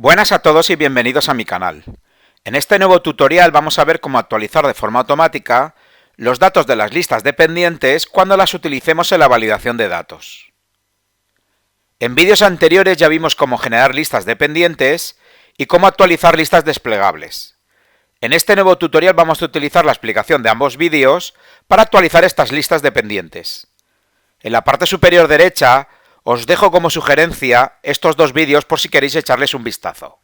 Buenas a todos y bienvenidos a mi canal. En este nuevo tutorial vamos a ver cómo actualizar de forma automática los datos de las listas de pendientes cuando las utilicemos en la validación de datos. En vídeos anteriores ya vimos cómo generar listas de pendientes y cómo actualizar listas desplegables. En este nuevo tutorial vamos a utilizar la explicación de ambos vídeos para actualizar estas listas de pendientes. En la parte superior derecha os dejo como sugerencia estos dos vídeos por si queréis echarles un vistazo.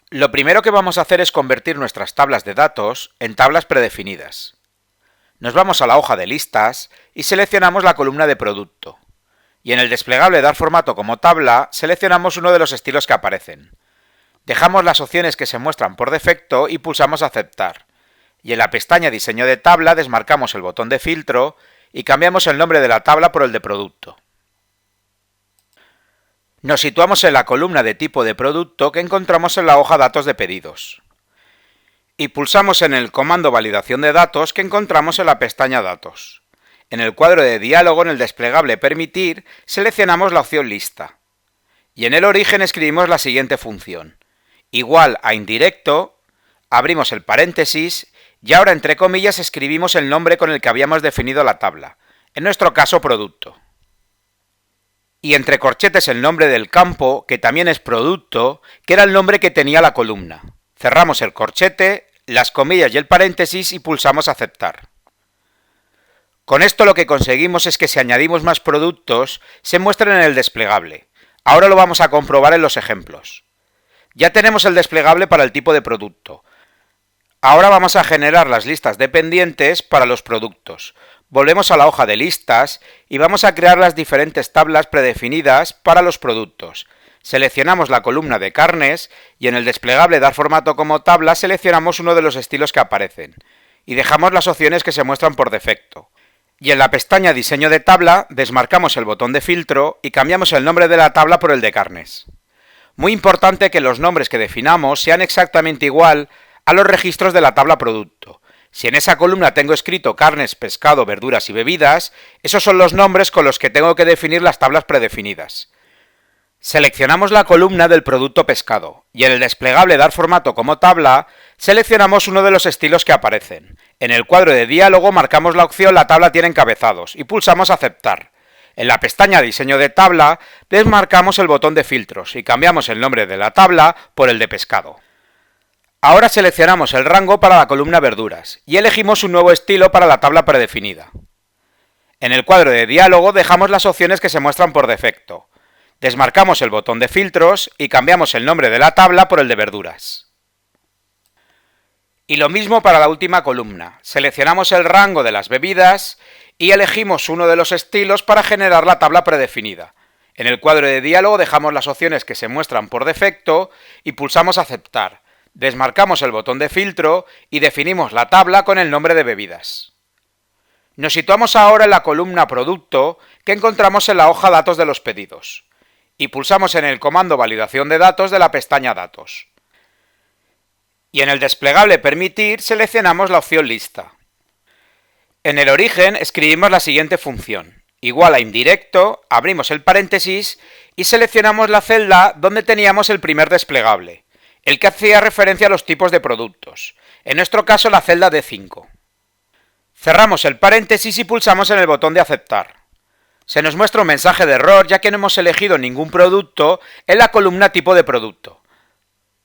Lo primero que vamos a hacer es convertir nuestras tablas de datos en tablas predefinidas. Nos vamos a la hoja de listas y seleccionamos la columna de producto. Y en el desplegable Dar formato como tabla, seleccionamos uno de los estilos que aparecen. Dejamos las opciones que se muestran por defecto y pulsamos Aceptar. Y en la pestaña Diseño de tabla desmarcamos el botón de filtro y cambiamos el nombre de la tabla por el de producto. Nos situamos en la columna de tipo de producto que encontramos en la hoja Datos de pedidos. Y pulsamos en el comando Validación de datos que encontramos en la pestaña Datos. En el cuadro de diálogo en el desplegable Permitir seleccionamos la opción Lista. Y en el origen escribimos la siguiente función. Igual a indirecto, abrimos el paréntesis y ahora entre comillas escribimos el nombre con el que habíamos definido la tabla, en nuestro caso producto. Y entre corchetes el nombre del campo, que también es producto, que era el nombre que tenía la columna. Cerramos el corchete, las comillas y el paréntesis y pulsamos Aceptar. Con esto lo que conseguimos es que si añadimos más productos, se muestren en el desplegable. Ahora lo vamos a comprobar en los ejemplos. Ya tenemos el desplegable para el tipo de producto. Ahora vamos a generar las listas de pendientes para los productos. Volvemos a la hoja de listas y vamos a crear las diferentes tablas predefinidas para los productos. Seleccionamos la columna de carnes y en el desplegable Dar formato como tabla seleccionamos uno de los estilos que aparecen y dejamos las opciones que se muestran por defecto. Y en la pestaña Diseño de tabla desmarcamos el botón de filtro y cambiamos el nombre de la tabla por el de carnes. Muy importante que los nombres que definamos sean exactamente igual a los registros de la tabla producto. Si en esa columna tengo escrito carnes, pescado, verduras y bebidas, esos son los nombres con los que tengo que definir las tablas predefinidas. Seleccionamos la columna del producto pescado y en el desplegable Dar formato como tabla seleccionamos uno de los estilos que aparecen. En el cuadro de diálogo marcamos la opción La tabla tiene encabezados y pulsamos Aceptar. En la pestaña Diseño de tabla desmarcamos el botón de filtros y cambiamos el nombre de la tabla por el de pescado. Ahora seleccionamos el rango para la columna verduras y elegimos un nuevo estilo para la tabla predefinida. En el cuadro de diálogo dejamos las opciones que se muestran por defecto. Desmarcamos el botón de filtros y cambiamos el nombre de la tabla por el de verduras. Y lo mismo para la última columna. Seleccionamos el rango de las bebidas y elegimos uno de los estilos para generar la tabla predefinida. En el cuadro de diálogo dejamos las opciones que se muestran por defecto y pulsamos Aceptar. Desmarcamos el botón de filtro y definimos la tabla con el nombre de bebidas. Nos situamos ahora en la columna Producto que encontramos en la hoja Datos de los pedidos y pulsamos en el comando Validación de datos de la pestaña Datos. Y en el desplegable Permitir seleccionamos la opción Lista. En el origen escribimos la siguiente función. Igual a indirecto, abrimos el paréntesis y seleccionamos la celda donde teníamos el primer desplegable, el que hacía referencia a los tipos de productos, en nuestro caso la celda D5. Cerramos el paréntesis y pulsamos en el botón de Aceptar. Se nos muestra un mensaje de error ya que no hemos elegido ningún producto en la columna tipo de producto.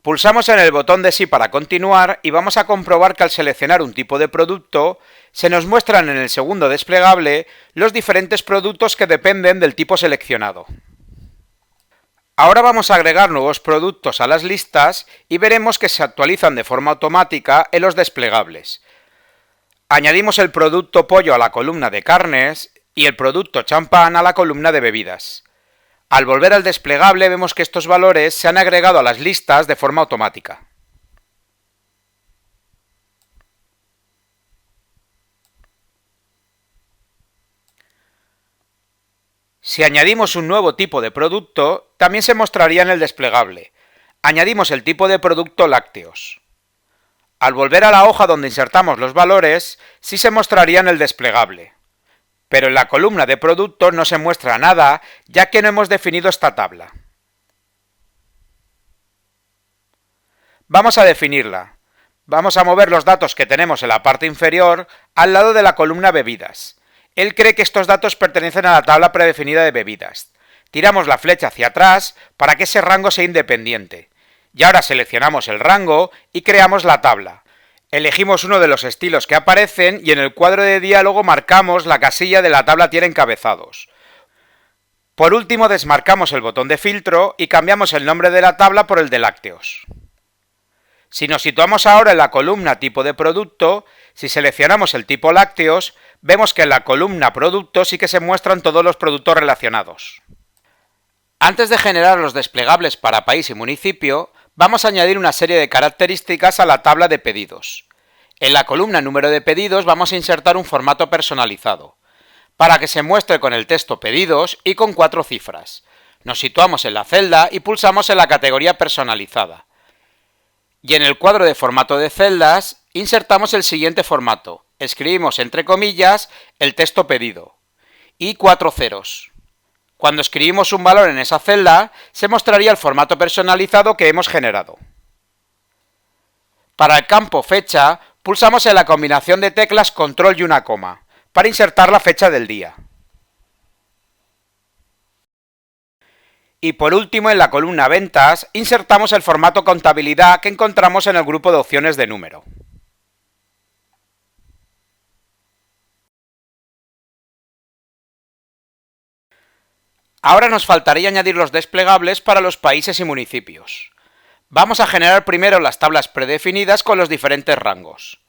Pulsamos en el botón de Sí para continuar y vamos a comprobar que al seleccionar un tipo de producto, se nos muestran en el segundo desplegable los diferentes productos que dependen del tipo seleccionado. Ahora vamos a agregar nuevos productos a las listas y veremos que se actualizan de forma automática en los desplegables. Añadimos el producto pollo a la columna de carnes y el producto champán a la columna de bebidas. Al volver al desplegable vemos que estos valores se han agregado a las listas de forma automática. Si añadimos un nuevo tipo de producto, también se mostraría en el desplegable. Añadimos el tipo de producto lácteos. Al volver a la hoja donde insertamos los valores, sí se mostraría en el desplegable. pero en la columna de productos no se muestra nada, ya que no hemos definido esta tabla. Vamos a definirla. Vamos a mover los datos que tenemos en la parte inferior al lado de la columna bebidas. Él cree que estos datos pertenecen a la tabla predefinida de bebidas. Tiramos la flecha hacia atrás para que ese rango sea independiente. Y ahora seleccionamos el rango y creamos la tabla. Elegimos uno de los estilos que aparecen y en el cuadro de diálogo marcamos la casilla de la tabla tiene encabezados. Por último, desmarcamos el botón de filtro y cambiamos el nombre de la tabla por el de lácteos. Si nos situamos ahora en la columna tipo de producto, si seleccionamos el tipo lácteos, vemos que en la columna producto sí que se muestran todos los productos relacionados. Antes de generar los desplegables para país y municipio, vamos a añadir una serie de características a la tabla de pedidos. En la columna número de pedidos vamos a insertar un formato personalizado, para que se muestre con el texto pedidos y con 4 cifras. Nos situamos en la celda y pulsamos en la categoría personalizada. Y en el cuadro de formato de celdas, insertamos el siguiente formato. Escribimos entre comillas el texto pedido y 4 ceros. Cuando escribimos un valor en esa celda, se mostraría el formato personalizado que hemos generado. Para el campo fecha, pulsamos en la combinación de teclas control y una coma, para insertar la fecha del día. Y por último, en la columna ventas, insertamos el formato contabilidad que encontramos en el grupo de opciones de número. Ahora nos faltaría añadir los desplegables para los países y municipios. Vamos a generar primero las tablas predefinidas con los diferentes rangos.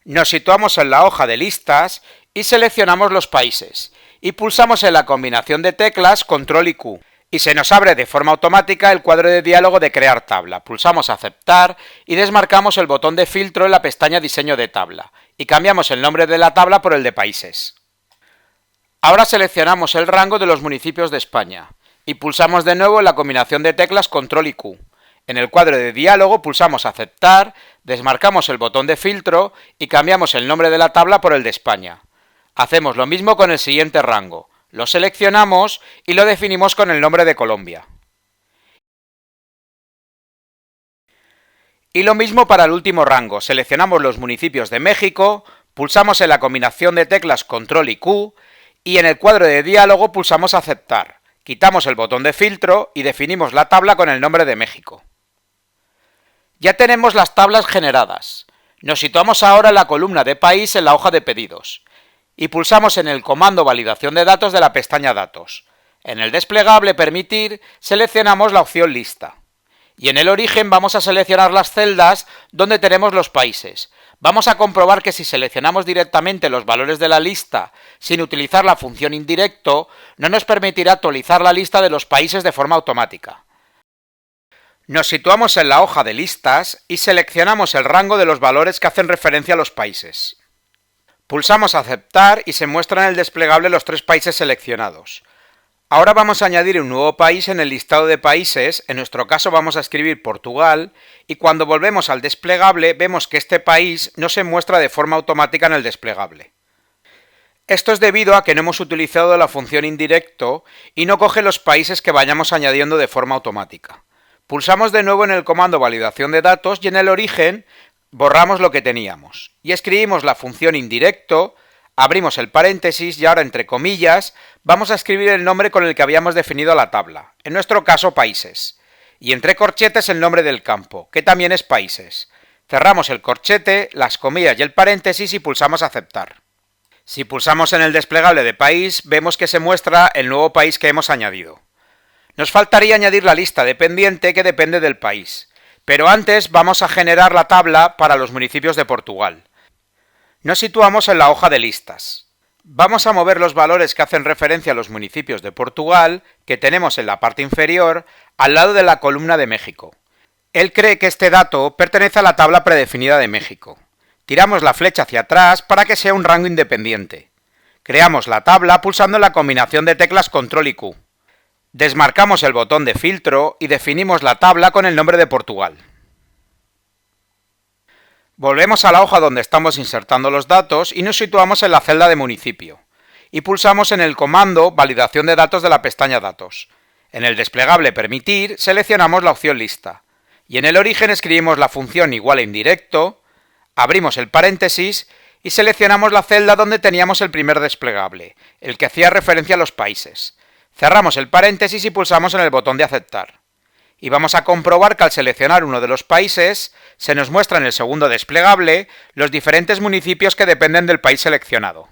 Nos situamos en la hoja de listas y seleccionamos los países, y pulsamos en la combinación de teclas control y Q. Y se nos abre de forma automática el cuadro de diálogo de crear tabla. Pulsamos aceptar y desmarcamos el botón de filtro en la pestaña diseño de tabla y cambiamos el nombre de la tabla por el de países. Ahora seleccionamos el rango de los municipios de España y pulsamos de nuevo en la combinación de teclas control y Q. En el cuadro de diálogo pulsamos aceptar, desmarcamos el botón de filtro y cambiamos el nombre de la tabla por el de España. Hacemos lo mismo con el siguiente rango. Lo seleccionamos y lo definimos con el nombre de Colombia. Y lo mismo para el último rango. Seleccionamos los municipios de México, pulsamos en la combinación de teclas control y Q y en el cuadro de diálogo pulsamos aceptar. Quitamos el botón de filtro y definimos la tabla con el nombre de México. Ya tenemos las tablas generadas. Nos situamos ahora en la columna de país en la hoja de pedidos y pulsamos en el comando validación de datos de la pestaña datos. En el desplegable permitir seleccionamos la opción lista y en el origen vamos a seleccionar las celdas donde tenemos los países. Vamos a comprobar que si seleccionamos directamente los valores de la lista sin utilizar la función indirecto, no nos permitirá actualizar la lista de los países de forma automática. Nos situamos en la hoja de listas y seleccionamos el rango de los valores que hacen referencia a los países. Pulsamos aceptar y se muestran en el desplegable los 3 países seleccionados. Ahora vamos a añadir un nuevo país en el listado de países, en nuestro caso vamos a escribir Portugal, y cuando volvemos al desplegable vemos que este país no se muestra de forma automática en el desplegable. Esto es debido a que no hemos utilizado la función indirecto y no coge los países que vayamos añadiendo de forma automática. Pulsamos de nuevo en el comando validación de datos y en el origen borramos lo que teníamos y escribimos la función indirecto, abrimos el paréntesis y ahora entre comillas vamos a escribir el nombre con el que habíamos definido la tabla, en nuestro caso países, y entre corchetes el nombre del campo, que también es países. Cerramos el corchete, las comillas y el paréntesis y pulsamos aceptar. Si pulsamos en el desplegable de país, vemos que se muestra el nuevo país que hemos añadido. Nos faltaría añadir la lista dependiente que depende del país, pero antes vamos a generar la tabla para los municipios de Portugal. Nos situamos en la hoja de listas. Vamos a mover los valores que hacen referencia a los municipios de Portugal, que tenemos en la parte inferior, al lado de la columna de México. Él cree que este dato pertenece a la tabla predefinida de México. Tiramos la flecha hacia atrás para que sea un rango independiente. Creamos la tabla pulsando la combinación de teclas control y Q. Desmarcamos el botón de filtro y definimos la tabla con el nombre de Portugal. Volvemos a la hoja donde estamos insertando los datos y nos situamos en la celda de municipio. Y pulsamos en el comando validación de datos de la pestaña datos. En el desplegable permitir seleccionamos la opción lista. y en el origen escribimos la función igual a indirecto, abrimos el paréntesis y seleccionamos la celda donde teníamos el primer desplegable, el que hacía referencia a los países. Cerramos el paréntesis y pulsamos en el botón de aceptar. Y vamos a comprobar que al seleccionar uno de los países, se nos muestra en el segundo desplegable los diferentes municipios que dependen del país seleccionado.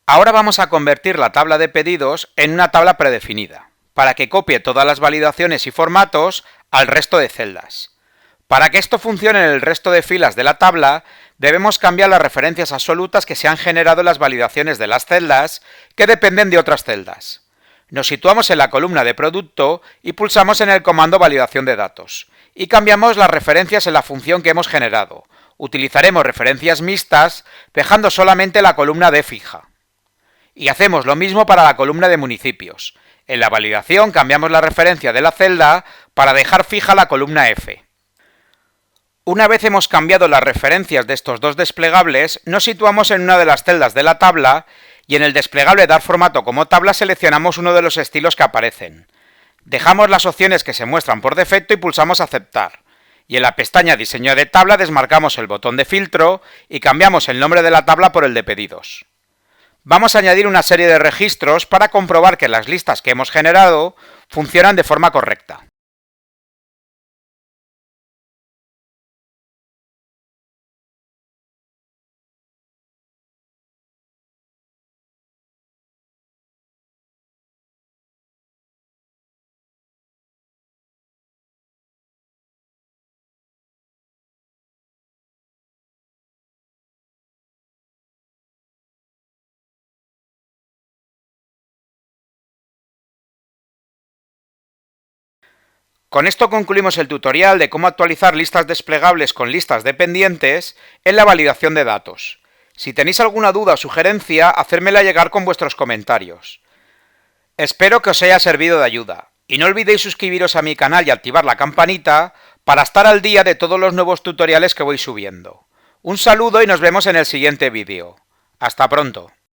Ahora vamos a convertir la tabla de pedidos en una tabla predefinida, para que copie todas las validaciones y formatos al resto de celdas. Para que esto funcione en el resto de filas de la tabla, debemos cambiar las referencias absolutas que se han generado en las validaciones de las celdas que dependen de otras celdas. Nos situamos en la columna de producto y pulsamos en el comando validación de datos. Y cambiamos las referencias en la función que hemos generado. Utilizaremos referencias mixtas, dejando solamente la columna D fija. Y hacemos lo mismo para la columna de municipios. En la validación cambiamos la referencia de la celda para dejar fija la columna F. Una vez hemos cambiado las referencias de estos dos desplegables, nos situamos en una de las celdas de la tabla y en el desplegable Dar formato como tabla seleccionamos uno de los estilos que aparecen. Dejamos las opciones que se muestran por defecto y pulsamos aceptar. Y en la pestaña Diseño de tabla desmarcamos el botón de filtro y cambiamos el nombre de la tabla por el de pedidos. Vamos a añadir una serie de registros para comprobar que las listas que hemos generado funcionan de forma correcta. Con esto concluimos el tutorial de cómo actualizar listas desplegables con listas dependientes en la validación de datos. Si tenéis alguna duda o sugerencia, hacérmela llegar con vuestros comentarios. Espero que os haya servido de ayuda, y no olvidéis suscribiros a mi canal y activar la campanita para estar al día de todos los nuevos tutoriales que voy subiendo. Un saludo y nos vemos en el siguiente vídeo. Hasta pronto.